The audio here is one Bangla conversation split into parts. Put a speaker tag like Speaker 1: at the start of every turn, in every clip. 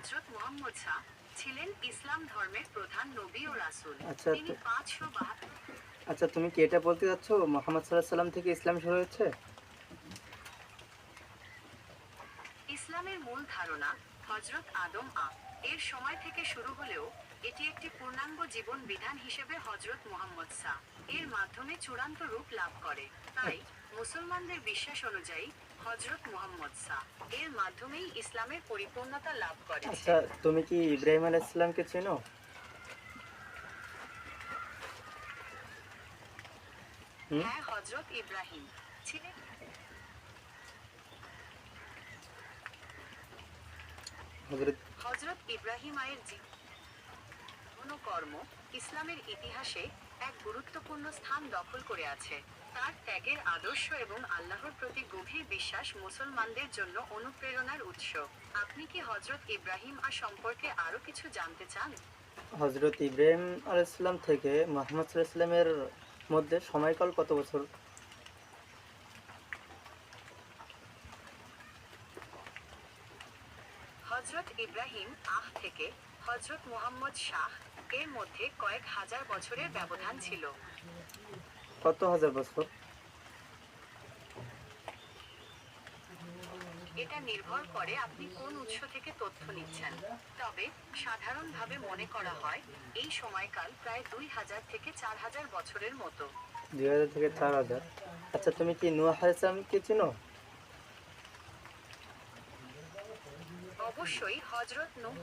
Speaker 1: হযরত মুহাম্মদ সা ছিলেন ইসলাম ধর্মের প্রধান নবী ও রাসূল।
Speaker 2: আচ্ছা
Speaker 1: তিনি 572
Speaker 2: আচ্ছা, তুমি কি এটা বলতে চাচ্ছ মুহাম্মদ সাল্লাল্লাহু আলাইহি সাল্লাম থেকে ইসলাম শুরু হয়েছে?
Speaker 1: ইসলামের মূল ধারণা হযরত আদম এর সময় থেকে শুরু হলেও এটি একটি পূর্ণাঙ্গ জীবন বিধান হিসেবে হযরত মুহাম্মদ সা এর মাধ্যমে চূড়ান্ত রূপ লাভ করে। তাই মুসলমানদের বিশ্বাস অনুযায়ী হযরত মুহাম্মদ সা এর মাধ্যমেই ইসলামের পরিপূর্ণতা লাভ করেছে।
Speaker 2: আচ্ছা, তুমি কি ইব্রাহিম আলাইহিস সালামকে চেনো? হুম।
Speaker 1: হ্যাঁ, হযরত ইব্রাহিম ছিলেন
Speaker 2: হযরত
Speaker 1: হযরত ইব্রাহিম আয়ের জীবন ও কর্ম ইসলামের ইতিহাসে এক গুরুত্বপূর্ণ স্থান দখল করে আছে। তার ত্যাগের আদর্শ এবং আল্লাহর প্রতি গভীর বিশ্বাস মুসলমানদের জন্য অনুপ্রেরণার উৎস। আপনি কি হযরত ইব্রাহিম সম্পর্কে আরো কিছু জানতে চান?
Speaker 2: হযরত ইব্রাহিম আলাইহিস সালাম থেকে মুহাম্মদ সাল্লাল্লাহু আলাইহি সাল্লামের মধ্যে সময়কাল কত বছর?
Speaker 1: হযরত ইব্রাহিম থেকে হযরত মুহাম্মদ শাহ এর মধ্যে কয়েক হাজার বছরের ব্যবধান ছিল।
Speaker 2: কত হাজার বছর?
Speaker 1: এটা নির্ভর করে আপনি কোন উৎস থেকে তথ্য নিচ্ছেন। তবে সাধারণভাবে মনে করা হয় এই সময়কাল প্রায় 2000 থেকে 4000 বছরের মতো।
Speaker 2: 2000 থেকে 4000। আচ্ছা, তুমি কি নূহ আলাইহিস সালামকে চেনো?
Speaker 1: অবশ্যই হযরত নূহ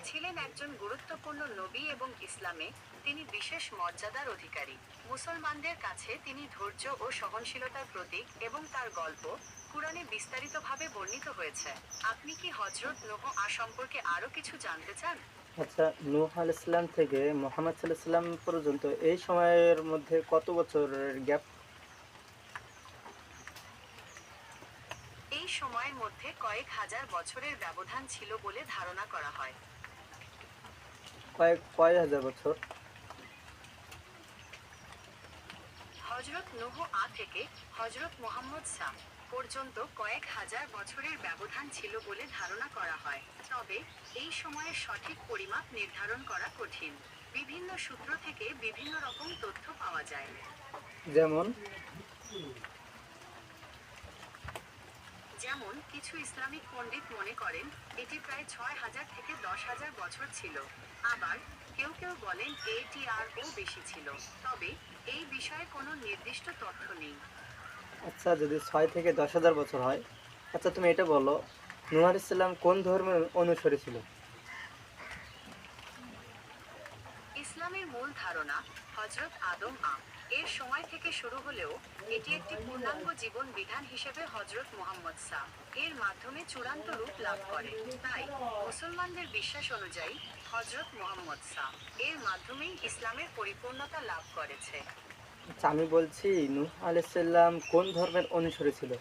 Speaker 1: ছিলেন একজন গুরুত্বপূর্ণ নবী এবং ইসলামে তিনি বিশেষ মর্যাদার অধিকারী। মুসলমানদের কাছে তিনি ধৈর্য ও সহনশীলতার প্রতীক এবং তার গল্প কুরআনে বিস্তারিতভাবে বর্ণিত হয়েছে। আপনি কি হযরত নূহ সম্পর্কে আরো কিছু জানতে চান?
Speaker 2: আচ্ছা, নূহ আলাইহিস সালাম থেকে মুহাম্মদ সাল্লাল্লাহু আলাইহি সাল্লাম পর্যন্ত এই সময়ের মধ্যে কত বছরের গ্যাপ?
Speaker 1: এই সময়ের মধ্যে কয়েক হাজার বছরের ব্যবধান ছিল বলে ধারণা করা হয়।
Speaker 2: কয় হাজার বছর?
Speaker 1: হযরত নূহ থেকে হযরত মুহাম্মদ সা পর্যন্ত কয়েক হাজার বছরের ব্যবধান ছিল বলে ধারণা করা হয়। তবে এই সময়ের সঠিক পরিমাপ নির্ধারণ করা কঠিন। বিভিন্ন সূত্র থেকে বিভিন্ন রকম তথ্য পাওয়া যায়।
Speaker 2: যেমন?
Speaker 1: যেমন কিছু ইসলামিক পণ্ডিত মনে করেন এটি প্রায় 6000 থেকে 10000 বছর ছিল। আবার কেউ কেউ বলেন এটি আরও বেশি ছিল। তবে এই বিষয়ে কোনো নির্দিষ্ট তথ্য নেই।
Speaker 2: আচ্ছা, যদি 6 থেকে 10,000 বছর হয়, আচ্ছা তুমি এটা বলো, নূহ আলাইহিস সালাম কোন ধর্মের অনুসারী ছিল?
Speaker 1: ইসলামের মূল ধারণা হযরত আদম এর সময় থেকে শুরু হলেও এটি একটি পূর্ণাঙ্গ জীবন বিধান হিসেবে হযরত মুহাম্মদ সা এর মাধ্যমে চূড়ান্ত রূপ লাভ করে। তাই মুসলমানদের বিশ্বাস অনুযায়ী হযরত মুহাম্মদ সা এর মাধ্যমেই ইসলামের পরিপূর্ণতা লাভ করেছে।
Speaker 2: আচ্ছা, আমি বলছি নূহ আলাইহিস সালাম কোন ধর্মের অনুসারী ছিল?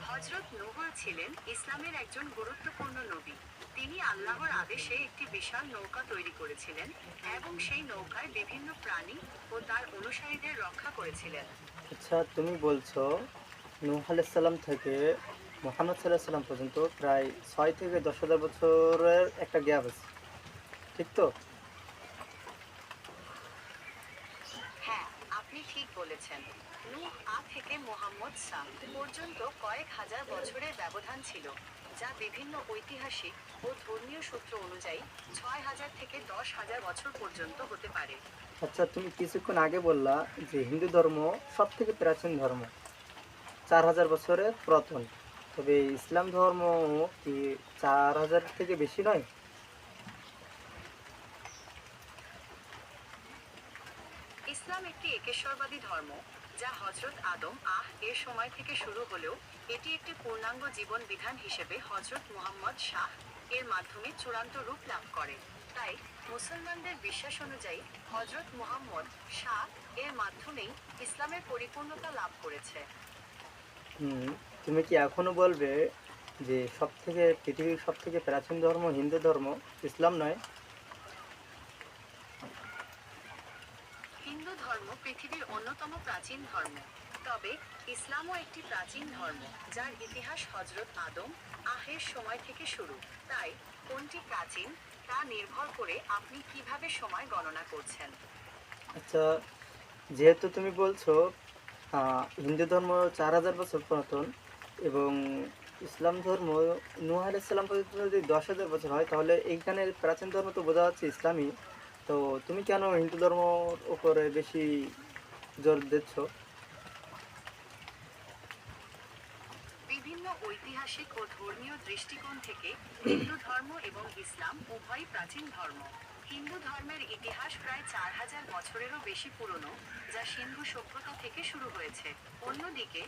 Speaker 1: হযরত নূহ ছিলেন ইসলামের একজন গুরুত্বপূর্ণ নবী। তিনি আল্লাহর আদেশে একটি বিশাল নৌকা তৈরি করেছিলেন এবং সেই নৌকায় বিভিন্ন প্রাণী ও তার অনুসারীদের রক্ষা করেছিলেন।
Speaker 2: আচ্ছা, তুমি বলছো নূহ আলাইহিস সালাম থেকে মুহাম্মদ সাল্লাল্লাহু আলাইহি সাল্লাম পর্যন্ত প্রায় 6 থেকে 10,000 বছরের একটা গ্যাপ আছে, ঠিক তো?
Speaker 1: হ্যাঁ, আপনি ঠিক বলেছেন। নূহ থেকে মুহাম্মদ সা পর্যন্ত কয়েক হাজার বছরের ব্যবধান ছিল, যা বিভিন্ন ঐতিহাসিক ও ধর্মীয় সূত্র অনুযায়ী 6000 থেকে 10,000 বছর পর্যন্ত হতে পারে।
Speaker 2: আচ্ছা, তুমি কিছুক্ষণ আগে বললা যে হিন্দু ধর্ম সব থেকে প্রাচীন ধর্ম, 4000 বছরের পুরাতন। তবে ইসলাম ধর্ম কি 4000 থেকে বেশি নয়?
Speaker 1: ইসলাম একটি একেশ্বরবাদী ধর্ম, যা হযরত আদম এর সময় থেকে শুরু হলেও এটি একটি পূর্ণাঙ্গ জীবন বিধান হিসেবে হযরত মুহাম্মদ শাহ এর মাধ্যমে চূড়ান্ত রূপ লাভ করে। তাই মুসলমানদের বিশ্বাস অনুযায়ী হযরত মুহাম্মদ শাহ এর মাধ্যমেই ইসলামের পরিপূর্ণতা লাভ করেছে।
Speaker 2: হুম। তুমি কি এখনো বলবে যে পৃথিবীর সব থেকে প্রাচীন ধর্ম হিন্দু ধর্ম, ইসলাম নয়?
Speaker 1: হিন্দু ধর্ম পৃথিবীর অন্যতম প্রাচীন ধর্ম। তবে ইসলামও একটি প্রাচীন ধর্ম, যার ইতিহাস হজরত আদম আহের সময় থেকে শুরু। তাই কোনটি প্রাচীন তা নির্ভর করে আপনি কিভাবে সময় গণনা করছেন।
Speaker 2: আচ্ছা, যেহেতু তুমি বলছো হিন্দু ধর্ম 4000 বছর পুরাতন এবং ইসলাম ধর্ম নূহ আলাইহিস সালাম পর্যন্ত যদি 10,000 বছর হয়, তাহলে এইখানে প্রাচীন ধর্ম তো বোঝা যাচ্ছে ইসলামই। তো তুমি কেন হিন্দু ধর্মর উপরে বেশি জোর দিচ্ছ?
Speaker 1: বিভিন্ন ঐতিহাসিক ও ধর্মীয় দৃষ্টিকোণ থেকে হিন্দু ধর্ম এবং ইসলাম উভয়ই প্রাচীন ধর্ম। হিন্দু ধর্মের ইতিহাস প্রায় 4000 বছরেরও বেশি পুরনো, যা সিন্ধু সভ্যতা থেকে শুরু হয়েছে। অন্যদিকে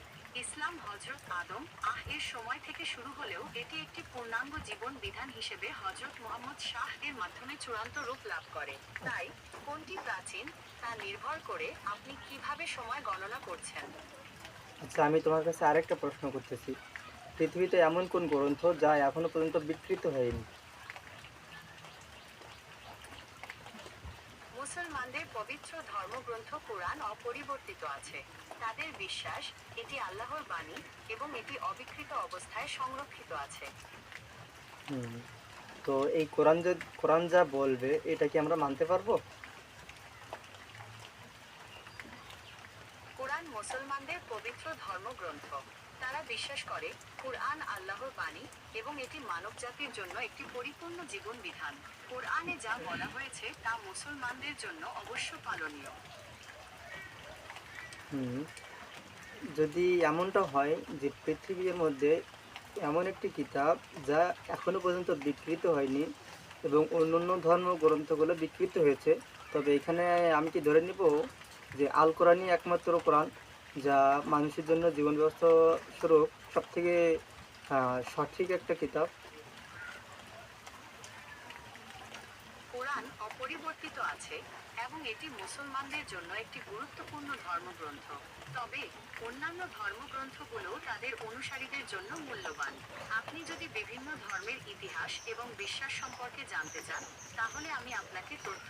Speaker 1: ইসলাম হজরত আদম এর সময় থেকে শুরু হলেও এটি একটি পূর্ণাঙ্গ জীবন বিধান হিসেবে হজরত মুহাম্মদ শাহ এর মাধ্যমে চূড়ান্ত রূপ লাভ করে। তাই কোনটি প্রাচীন তা নির্ভর করে আপনি কিভাবে সময় গণনা করছেন।
Speaker 2: আচ্ছা, আমি তোমার কাছে আরেকটা প্রশ্ন করতেছি। পৃথিবীতে এমন কোন গ্রন্থ যা এখনো পর্যন্ত বিকৃত হয়নি?
Speaker 1: মুসলমানদের পবিত্র ধর্মগ্রন্থ কোরআন অপরিবর্তিত আছে। তাদের বিশ্বাস এটি আল্লাহর বাণী এবং এটি অবিকৃত অবস্থায় সংরক্ষিত আছে।
Speaker 2: হুম। তো এই কোরআন যা বলবে এটা কি আমরা মানতে পারবো?
Speaker 1: কোরআন মুসলমানদের পবিত্র ধর্মগ্রন্থ। তারা বিশ্বাস করে কুরআন আল্লাহর বাণী এবং এটি মানবজাতির জন্য একটি পরিপূর্ণ জীবন বিধান। কোরআনে যা বলা হয়েছে তা মুসলমানদের জন্য অবশ্য পালনীয়।
Speaker 2: হুম। যদি এমনটা হয় যে পৃথিবীর মধ্যে এমন একটি কিতাব যা এখনো পর্যন্ত বিকৃত হয়নি এবং অন্যান্য ধর্মগ্রন্থগুলো বিকৃত হয়েছে, তবে এখানে আমি কি ধরে নিব যে আল কোরআনই একমাত্র কোরআন যা মানুষের জন্য জীবন ব্যবস্থা স্বরূপ সবথেকে সঠিক একটা কিতাব?
Speaker 1: কোরআন অপরিবর্তিত আছে এবং এটি মুসলমানদের জন্য একটি গুরুত্বপূর্ণ ধর্মগ্রন্থ। তবে অন্যান্য ধর্মগ্রন্থগুলো তাদের অনুসারীদের জন্য মূল্যবান। আপনি যদি বিভিন্ন ধর্মের ইতিহাস এবং বিশ্বাস সম্পর্কে জানতে চান, তাহলে আমি আপনাকে তথ্য